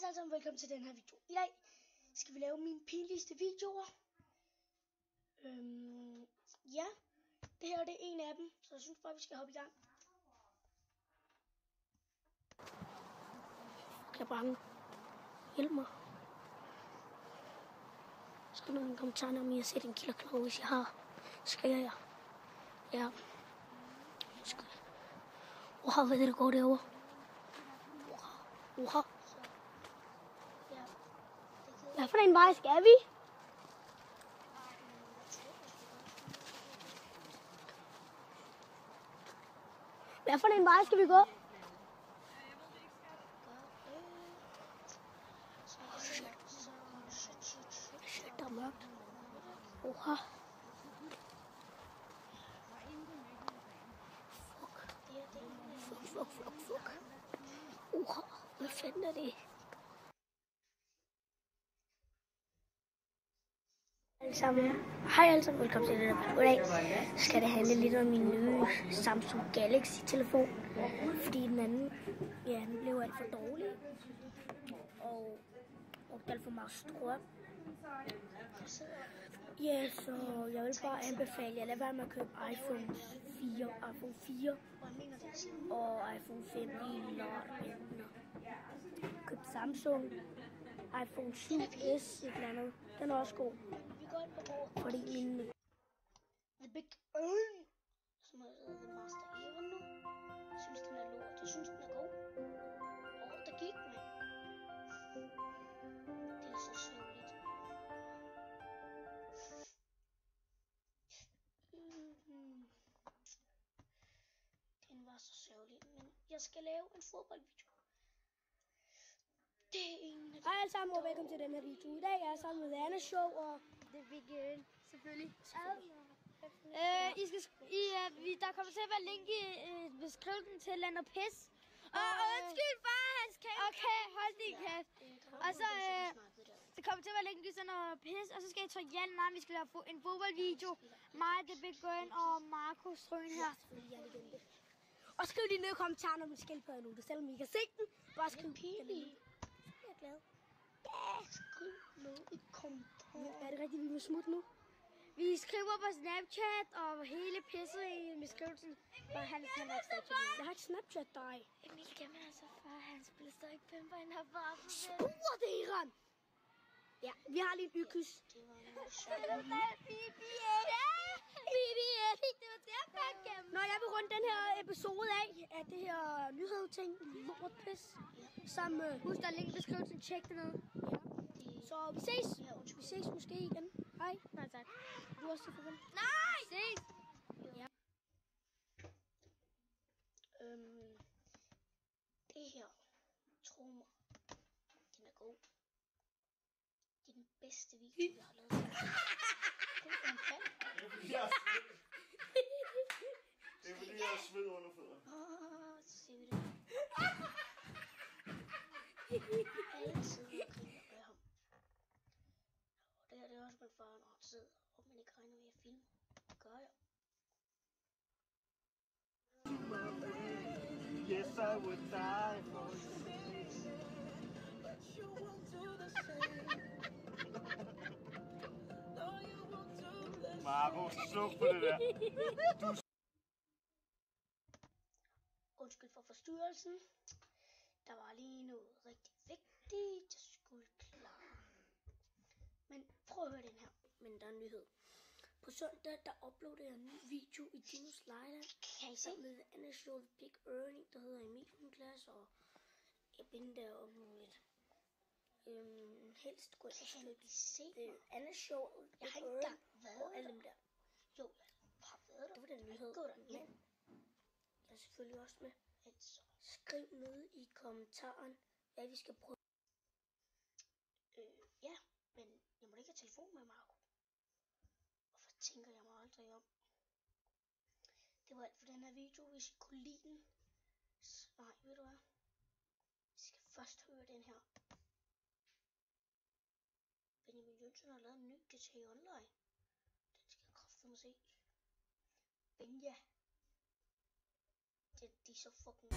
alle sammen, velkommen til den her video. I dag skal vi lave mine pinligste videoer. Ja, det her det er en af dem, så jeg synes bare, vi skal hoppe i gang. Jeg bange. Hjælp mig. Skriv nogle kommentarer, om I har set en killerkloge, hvis jeg har. Skriver jeg. Ja. Wow, hvad er det, der går derovre? Wow. Hvad for en vej skal vi? Hvad for en vej skal vi gå? Shit, der er mørkt. Oha. Fuck. Oha, hvad fanden er det? Hej alle sammen, velkommen til den her video. I dag skal det handle lidt om min nye Samsung Galaxy telefon, fordi den anden, ja, den blev alt for dårlig og brugte alt for meget strøm. Ja, så jeg vil bare anbefale jer, lad være med at købe iPhone 4 og iPhone 5 i lort. Køb Samsung, iPhone 7S, et eller andet. Den er også god. Fordi min The Big Earn, som hedder The Master Evan nu, jeg synes den er lort. Jeg synes den er god. Der gik med. Det er så sørgeligt. Den var så sørgelig, men jeg skal lave en fodboldvideo. Hej alle sammen og velkommen til den her video. I dag er jeg sammen med Anna Show og The Big Earn, selvfølgelig. Der kommer til at være link i beskrivelsen til Land og Pis. Og undskyld far, hans kæft. Okay, hold din kæft. Og så der kommer til at være link i sådan noget pis. Og så skal jeg trykke ja eller nej, vi skal lave en fodboldvideo. Mig, The Big Earn og Markus Strøn her. Og skriv lige ned i kommentarerne om en skildpadde nu, selvom I kan se den. Bare skriv pinlig. Jeg er glad. Ja, skriv noget i kommentarerne. Er det rigtigt, vi må smutte nu? Vi skriver på Snapchat og hele pisset i beskrivelsen. Bare han har ikke Snapchat. Jeg har ikke Snapchat dig. Emil gemmer altså far, han spiller stadig pimper i den her farve. Spur det, Iran! Ja, vi har lige en ykys. Det var derfor gennem. Når jeg vil runde den her episode af det her nyhedsting, lortpis, sammen husk der er link i beskrivelsen, tjek det ned. Så vi ses. Vi ses måske igen. Hej. Nej tak. Du er også til forvent. Nej! Ses! Ja. Det her, tro mig, den er god. Det er den bedste video, jeg har lavet. Det er fordi, jeg har sved under fødderne. Så ser vi det. Alle sidder og griner af ham. Og det her det er også min far, når han sidder, og man ikke regner med at filme. Det gør jeg. Yes, I would die for you. Marco, sluk på det der. Undskyld for forstyrrelsen. Der var lige noget rigtig vigtigt, jeg skulle klare. Men prøv at høre den her. Men der er en nyhed. På søndag, der uploader jeg en ny video i Dinos Lejland. Kan I se? Med Anna Show, The Big Earn, der hedder Emil Klasse og Ebinde og muligt. Helst gå ind og støtte Anna Show, The Big Earn og alle dem der. Jo, jeg har været der. Det var den nyhed. Men jeg er selvfølgelig også med. Skriv ned i kommentaren, hvad vi skal prøve. Ja, men jeg må ikke have telefon med, Marco. Hvorfor tænker jeg mig aldrig om? Det var alt for den her video. Hvis I kunne lide den, nej, ved du hvad? I skal først høre den her. Benjamin Jønsson har lavet en ny GTA Online. Den skal jeg kraftedeme se. Benja. De er så fucking